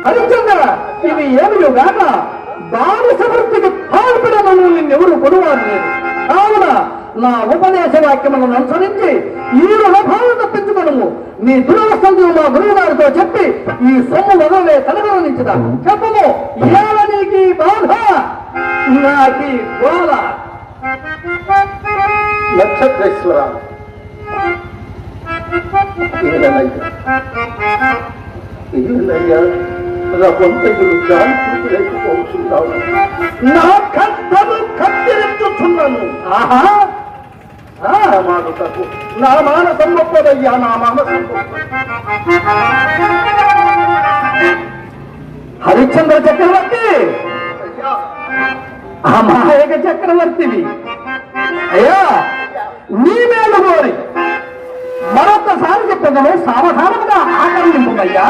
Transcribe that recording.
హరిశ్చంద్ర, ఇవి ఏమియుగాక బానిస వృత్తికి పాల్పడమని నిన్నెవరు కొడువారు లేదు. కావున నా ఉపదేశ వాక్యములను అనుసరించి ఈ రుణభావం తప్పించుకొనుము. నీ దురవస్థలు మా గురువు గారితో చెప్పి ఈ సొమ్ము వదలే తలగలనించుదా. చెప్పము, ఏల నీకి బాధ నాకి గోల. నక్షత్రేశ్వర, రకొంతగులు లేకపోతున్నావు. నా కట్టను కత్తిరించుతున్నాను. ఆహా, మాటకు నా మానసం గొప్పదయ్యా, నా మానసం గొప్ప. హరిశ్చంద్ర చక్రవర్తి, అమాయక చక్రవర్తివి అయ్యా, నీ మేలు కోరి మరొకసారి చెప్పగలను. సావధానముగా ఆకర్ణింపుమయ్యా.